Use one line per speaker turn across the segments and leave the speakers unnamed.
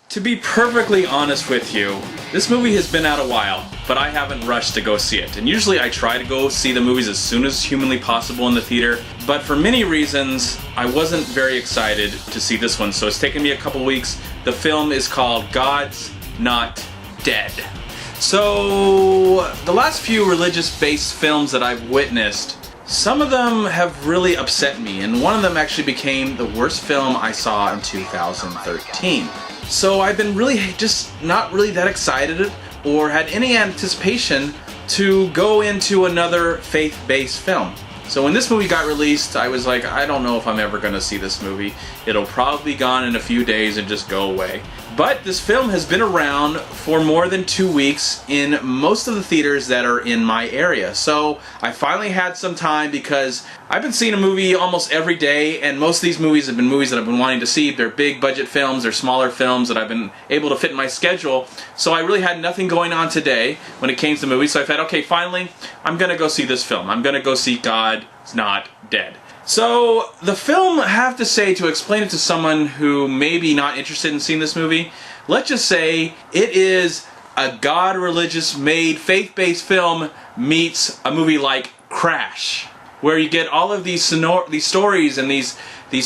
To be perfectly honest with you, this movie has been out a while, but I haven't rushed to go see it. And usually I try to go see the movies as soon as humanly possible in the theater, but for many reasons, I wasn't very excited to see this one, so it's taken me a couple weeks. The film is called God's Not Dead. So, the last few religious-based films that I've witnessed, some of them have really upset me, and one of them actually became the worst film I saw in 2013. So I've been really just not really that excited or had any anticipation to go into another faith-based film. So when this movie got released, I was like, I don't know if I'm ever going to see this movie. It'll probably be gone in a few days and just go away. But this film has been around for more than 2 weeks in most of the theaters that are in my area. So I finally had some time because I've been seeing a movie almost every day, and most of these movies have been movies that I've been wanting to see. They're big budget films, they're smaller films that I've been able to fit in my schedule. So I really had nothing going on today when it came to movies. So I thought, okay, finally, I'm going to go see this film. I'm going to go see God's Not Dead. So, the film, I have to say, to explain it to someone who may be not interested in seeing this movie, let's just say it is a God religious made faith-based film meets a movie like Crash, where you get all of these stories and these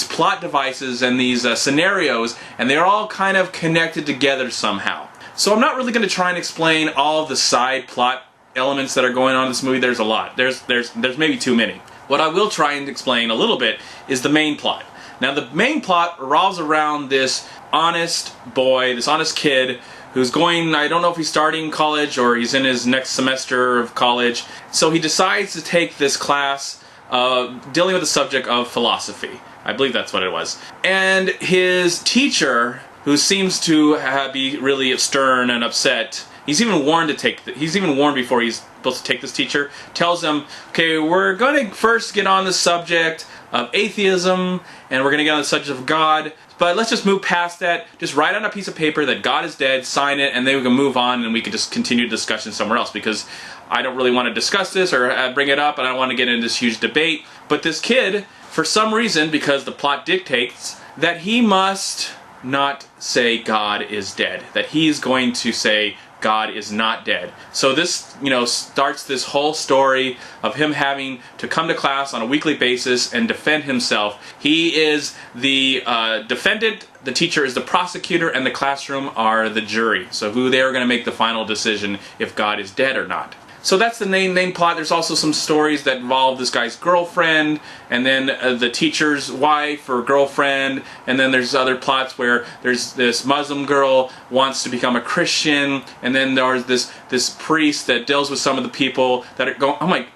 plot devices and these scenarios, and they're all kind of connected together somehow. So I'm not really going to try and explain all of the side plot elements that are going on in this movie. There's a lot. There's maybe too many. What I will try and explain a little bit is the main plot. Now, the main plot revolves around this honest boy, this honest kid, who's going, I don't know if he's starting college or he's in his next semester of college. So he decides to take this class dealing with the subject of philosophy. I believe that's what it was. And his teacher, who seems to be really stern and upset, he's even warned before he's supposed to take this teacher, tells him, okay, we're going to first get on the subject of atheism, and we're going to get on the subject of God, but let's just move past that. Just write on a piece of paper that God is dead, sign it, and then we can move on and we can just continue discussion somewhere else, because I don't really want to discuss this or bring it up, and I don't want to get into this huge debate. But this kid, for some reason, because the plot dictates, that he must not say God is dead, that he's going to say God is not dead. So this, starts this whole story of him having to come to class on a weekly basis and defend himself. He is the defendant, the teacher is the prosecutor, and the classroom are the jury. So who they are going to make the final decision if God is dead or not. So that's the main plot. There's also some stories that involve this guy's girlfriend, and then the teacher's wife or girlfriend, and then there's other plots where there's this Muslim girl wants to become a Christian, and then there's this priest that deals with some of the people that are going,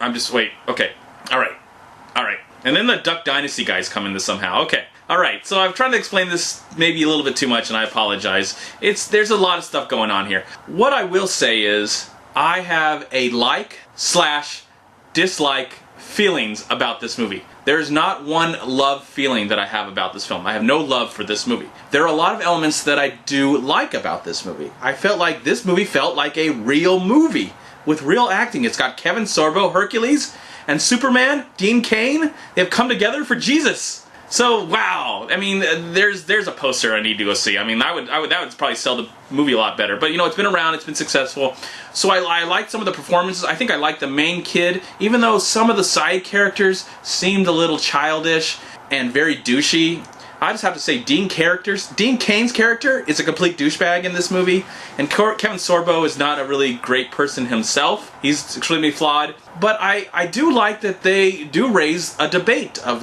okay, alright. And then the Duck Dynasty guys come into somehow, okay. Alright, so I'm trying to explain this maybe a little bit too much, and I apologize. There's a lot of stuff going on here. What I will say is, I have a like/dislike feelings about this movie. There's not one love feeling that I have about this film. I have no love for this movie. There are a lot of elements that I do like about this movie. I felt like this movie felt like a real movie with real acting. It's got Kevin Sorbo, Hercules, and Superman, Dean Cain. They've come together for Jesus. So, wow, I mean, there's a poster I need to go see. I mean, that would probably sell the movie a lot better. But, it's been around, it's been successful. So I like some of the performances. I think I like the main kid, even though some of the side characters seemed a little childish and very douchey. I just have to say, Dean Cain's character is a complete douchebag in this movie, and Kevin Sorbo is not a really great person himself. He's extremely flawed. But I do like that they do raise a debate of,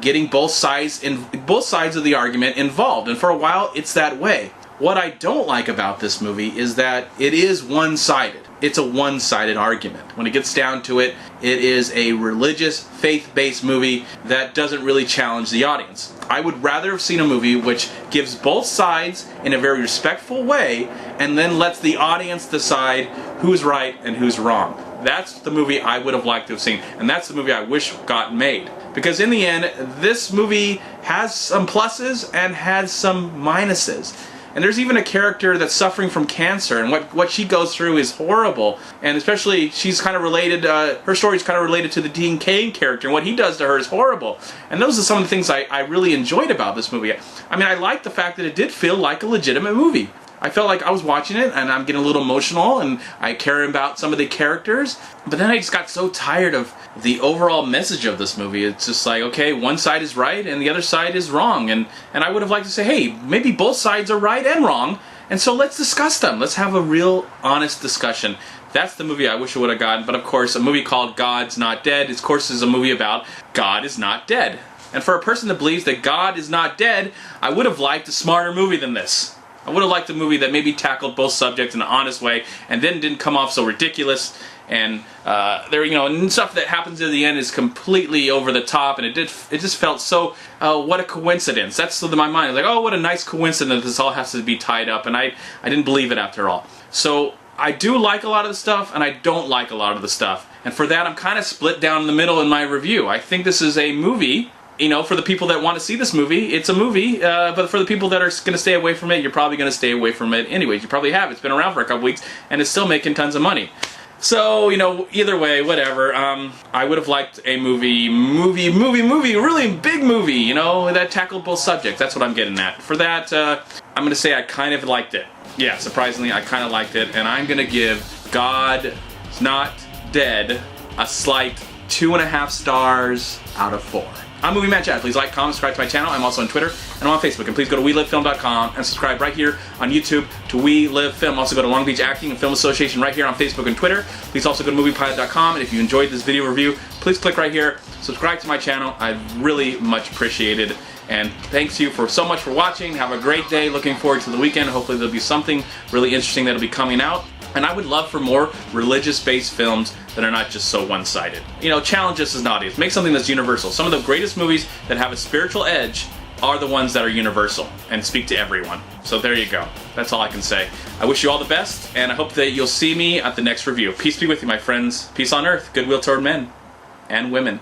getting both sides of the argument involved, and for a while it's that way. What I don't like about this movie is that it is one-sided. It's a one-sided argument. When it gets down to it, it is a religious, faith-based movie that doesn't really challenge the audience. I would rather have seen a movie which gives both sides in a very respectful way and then lets the audience decide who's right and who's wrong. That's the movie I would have liked to have seen, and that's the movie I wish got made. Because in the end, this movie has some pluses and has some minuses. And there's even a character that's suffering from cancer, and what she goes through is horrible. And especially, she's kind of related, her story's kind of related to the Dean Cain character, and what he does to her is horrible. And those are some of the things I really enjoyed about this movie. I mean, I liked the fact that it did feel like a legitimate movie. I felt like I was watching it, and I'm getting a little emotional, and I care about some of the characters. But then I just got so tired of the overall message of this movie. It's just like, okay, one side is right, and the other side is wrong. And I would have liked to say, hey, maybe both sides are right and wrong, and so let's discuss them. Let's have a real, honest discussion. That's the movie I wish I would have gotten. But of course, a movie called God's Not Dead, of course, is a movie about God is not dead. And for a person that believes that God is not dead, I would have liked a smarter movie than this. I would have liked a movie that maybe tackled both subjects in an honest way, and then didn't come off so ridiculous. And and stuff that happens at the end is completely over the top, and it just felt so. What a coincidence! That's my mind. Like, oh, what a nice coincidence! This all has to be tied up, and I didn't believe it after all. So I do like a lot of the stuff, and I don't like a lot of the stuff. And for that, I'm kind of split down the middle in my review. I think this is a movie. For the people that want to see this movie, it's a movie, but for the people that are going to stay away from it, you're probably going to stay away from it anyways. You probably have. It's been around for a couple weeks, and it's still making tons of money. So, either way, whatever. I would have liked a movie, really big movie, that tackled both subjects. That's what I'm getting at. For that, I'm going to say I kind of liked it. Yeah, surprisingly, I kind of liked it, and I'm going to give God's Not Dead a slight 2.5 stars out of 4. I'm MovieManCHAD. Please like, comment, subscribe to my channel. I'm also on Twitter and I'm on Facebook. And please go to WeLiveFilm.com and subscribe right here on YouTube to We Live Film. Also go to Long Beach Acting and Film Association right here on Facebook and Twitter. Please also go to MoviePilot.com, and if you enjoyed this video review, please click right here. Subscribe to my channel. I really much appreciate it. And thanks you so much for watching. Have a great day. Looking forward to the weekend. Hopefully there'll be something really interesting that'll be coming out. And I would love for more religious-based films that are not just so one-sided. Challenge us as an audience. Make something that's universal. Some of the greatest movies that have a spiritual edge are the ones that are universal and speak to everyone. So there you go. That's all I can say. I wish you all the best, and I hope that you'll see me at the next review. Peace be with you, my friends. Peace on earth, goodwill toward men and women.